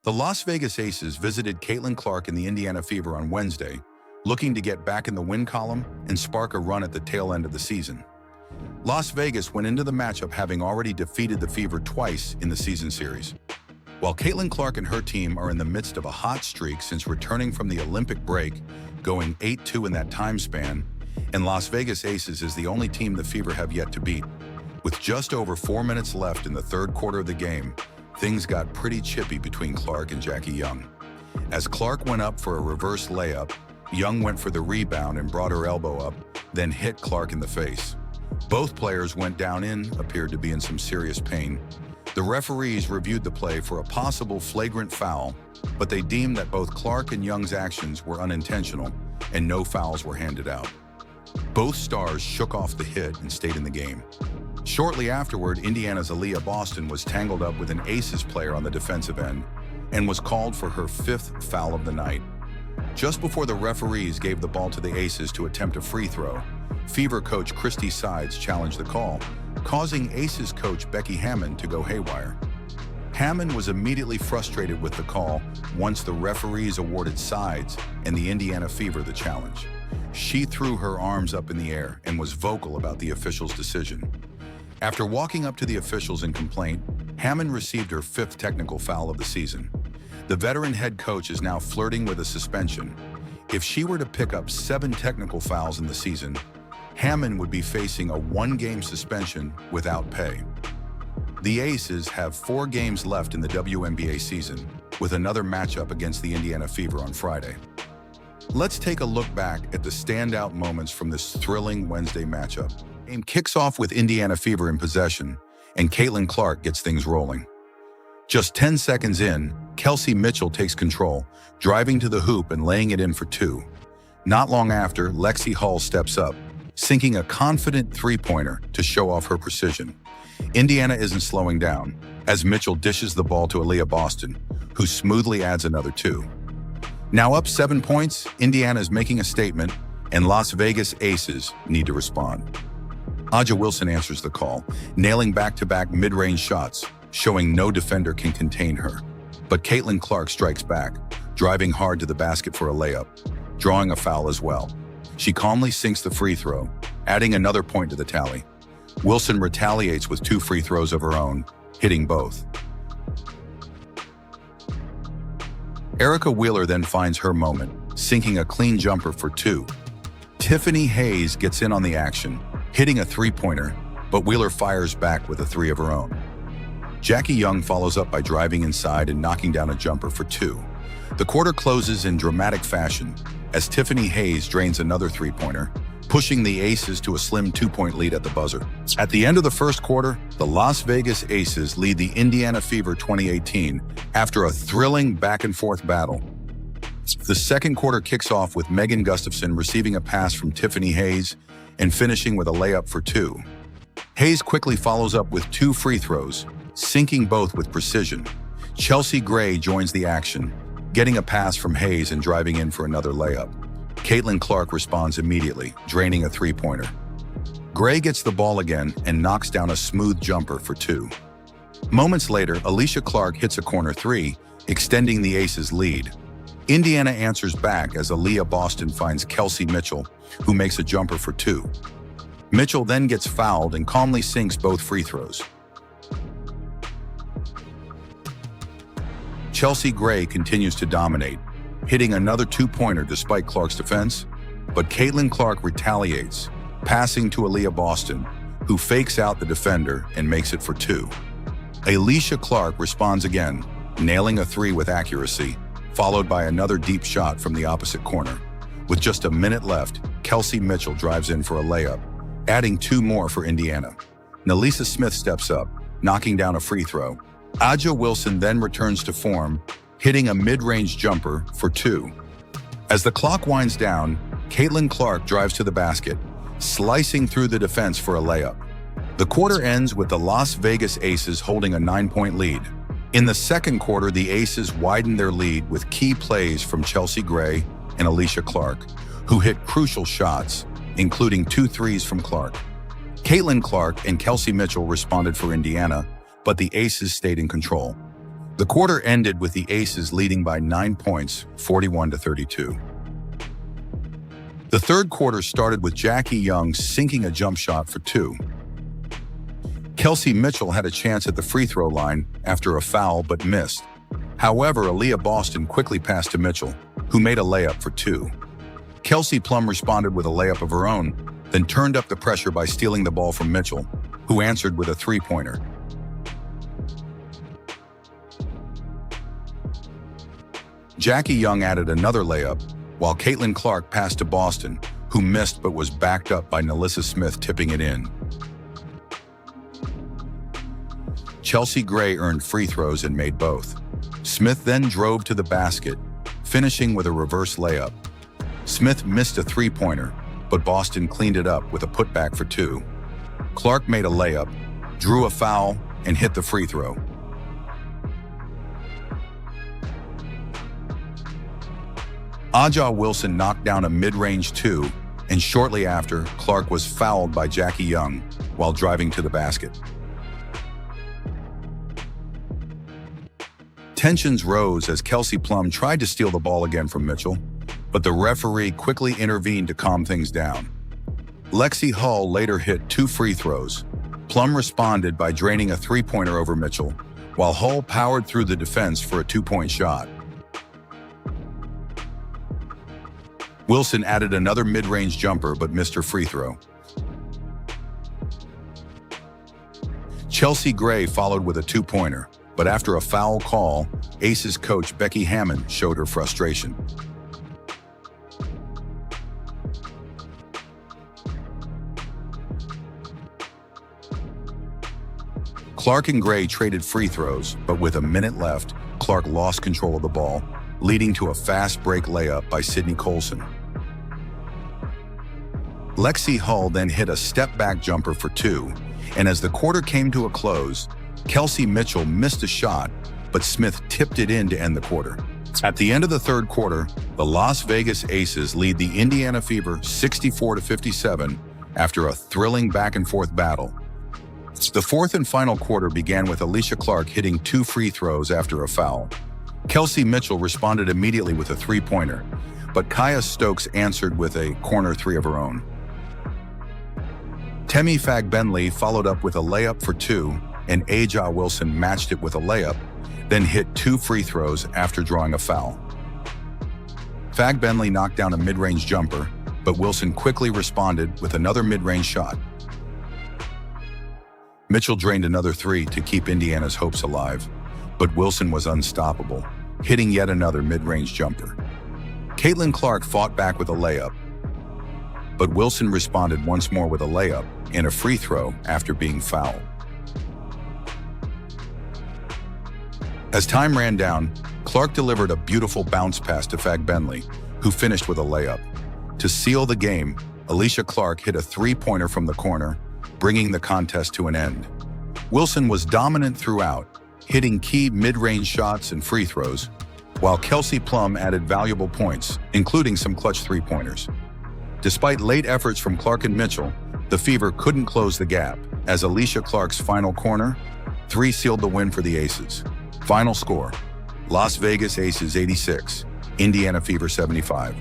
The Las Vegas Aces visited Caitlin Clark in the Indiana Fever on Wednesday, looking to get back in the win column and spark a run at the tail end of the season. Las Vegas went into the matchup having already defeated the Fever twice in the season series. While Caitlin Clark and her team are in the midst of a hot streak since returning from the Olympic break, going 8-2 in that time span, and Las Vegas Aces is the only team the Fever have yet to beat. With just over 4 minutes left in the third quarter of the game, things got pretty chippy between Clark and Jackie Young. As Clark went up for a reverse layup, Young went for the rebound and brought her elbow up, then hit Clark in the face. Both players went down and appeared to be in some serious pain. The referees reviewed the play for a possible flagrant foul, but they deemed that both Clark and Young's actions were unintentional and no fouls were handed out. Both stars shook off the hit and stayed in the game. Shortly afterward, Indiana's Aaliyah Boston was tangled up with an Aces player on the defensive end and was called for her 5th foul of the night. Just before the referees gave the ball to the Aces to attempt a free throw, Fever coach Christy Sides challenged the call, causing Aces coach Becky Hammon to go haywire. Hammon was immediately frustrated with the call once the referees awarded Sides and the Indiana Fever the challenge. She threw her arms up in the air and was vocal about the official's decision. After walking up to the officials in complaint, Hammon received her 5th technical foul of the season. The veteran head coach is now flirting with a suspension. If she were to pick up 7 technical fouls in the season, Hammon would be facing a 1-game suspension without pay. The Aces have 4 games left in the WNBA season, with another matchup against the Indiana Fever on Friday. Let's take a look back at the standout moments from this thrilling Wednesday matchup. The game kicks off with Indiana Fever in possession, and Caitlin Clark gets things rolling. Just 10 seconds in, Kelsey Mitchell takes control, driving to the hoop and laying it in for 2. Not long after, Lexi Hull steps up, sinking a confident three-pointer to show off her precision. Indiana isn't slowing down, as Mitchell dishes the ball to Aaliyah Boston, who smoothly adds another 2. Now up 7 points, Indiana is making a statement, and Las Vegas Aces need to respond. A'ja Wilson answers the call, nailing back-to-back mid-range shots, showing no defender can contain her. But Caitlin Clark strikes back, driving hard to the basket for a layup, drawing a foul as well. She calmly sinks the free throw, adding another point to the tally. Wilson retaliates with 2 free throws of her own, hitting both. Erica Wheeler then finds her moment, sinking a clean jumper for 2. Tiffany Hayes gets in on the action, hitting a 3-pointer, but Wheeler fires back with a 3 of her own. Jackie Young follows up by driving inside and knocking down a jumper for 2. The quarter closes in dramatic fashion as Tiffany Hayes drains another 3-pointer, pushing the Aces to a slim 2-point lead at the buzzer. At the end of the first quarter, the Las Vegas Aces lead the Indiana Fever 2018 after a thrilling back-and-forth battle. The second quarter kicks off with Megan Gustafson receiving a pass from Tiffany Hayes and finishing with a layup for 2. Hayes quickly follows up with 2 free throws, sinking both with precision. Chelsea Gray joins the action, getting a pass from Hayes and driving in for another layup. Caitlin Clark responds immediately, draining a 3-pointer. Gray gets the ball again and knocks down a smooth jumper for 2. Moments later, Alicia Clark hits a corner 3, extending the Aces' lead. Indiana answers back as Aaliyah Boston finds Kelsey Mitchell, who makes a jumper for 2. Mitchell then gets fouled and calmly sinks both free throws. Chelsea Gray continues to dominate, hitting another 2-pointer despite Clark's defense, but Caitlin Clark retaliates, passing to Aaliyah Boston, who fakes out the defender and makes it for 2. Alicia Clark responds again, nailing a 3 with accuracy, followed by another deep shot from the opposite corner. With just a minute left, Kelsey Mitchell drives in for a layup, adding 2 more for Indiana. Nalisa Smith steps up, knocking down a free throw. A'ja Wilson then returns to form, hitting a mid-range jumper for 2. As the clock winds down, Caitlin Clark drives to the basket, slicing through the defense for a layup. The quarter ends with the Las Vegas Aces holding a 9-point lead. In the second quarter, the Aces widened their lead with key plays from Chelsea Gray and Alicia Clark, who hit crucial shots, including 2 threes from Clark. Caitlin Clark and Kelsey Mitchell responded for Indiana, but the Aces stayed in control. The quarter ended with the Aces leading by 9 points, 41-32. The third quarter started with Jackie Young sinking a jump shot for 2. Kelsey Mitchell had a chance at the free throw line after a foul but missed. However, Aaliyah Boston quickly passed to Mitchell, who made a layup for 2. Kelsey Plum responded with a layup of her own, then turned up the pressure by stealing the ball from Mitchell, who answered with a three-pointer. Jackie Young added another layup, while Caitlin Clark passed to Boston, who missed but was backed up by Nalissa Smith tipping it in. Chelsea Gray earned free throws and made both. Smith then drove to the basket, finishing with a reverse layup. Smith missed a three-pointer, but Boston cleaned it up with a putback for 2. Clark made a layup, drew a foul, and hit the free throw. Aja Wilson knocked down a mid-range 2, and shortly after, Clark was fouled by Jackie Young while driving to the basket. Tensions rose as Kelsey Plum tried to steal the ball again from Mitchell, but the referee quickly intervened to calm things down. Lexi Hull later hit 2 free throws. Plum responded by draining a three-pointer over Mitchell, while Hull powered through the defense for a 2-point shot. Wilson added another mid-range jumper but missed her free throw. Chelsea Gray followed with a 2-pointer, but after a foul call, Aces coach Becky Hammon showed her frustration. Clark and Gray traded free throws, but with a minute left, Clark lost control of the ball, leading to a fast break layup by Sydney Colson. Lexi Hull then hit a step-back jumper for 2, and as the quarter came to a close, Kelsey Mitchell missed a shot, but Smith tipped it in to end the quarter. At the end of the third quarter, the Las Vegas Aces lead the Indiana Fever 64-57 after a thrilling back-and-forth battle. The fourth and final quarter began with Alicia Clark hitting 2 free throws after a foul. Kelsey Mitchell responded immediately with a three-pointer, but Kaya Stokes answered with a corner 3 of her own. Temi Fagbenley followed up with a layup for 2, and Aja Wilson matched it with a layup, then hit 2 free throws after drawing a foul. Fagbenley knocked down a mid-range jumper, but Wilson quickly responded with another mid-range shot. Mitchell drained another 3 to keep Indiana's hopes alive, but Wilson was unstoppable, hitting yet another mid-range jumper. Caitlin Clark fought back with a layup, but Wilson responded once more with a layup and a free throw after being fouled. As time ran down, Clark delivered a beautiful bounce pass to Fagbenley, who finished with a layup. To seal the game, Alicia Clark hit a three-pointer from the corner, bringing the contest to an end. Wilson was dominant throughout, hitting key mid-range shots and free throws, while Kelsey Plum added valuable points, including some clutch three-pointers. Despite late efforts from Clark and Mitchell, the Fever couldn't close the gap, as Alicia Clark's final corner 3 sealed the win for the Aces. Final score: Las Vegas Aces 86, Indiana Fever 75.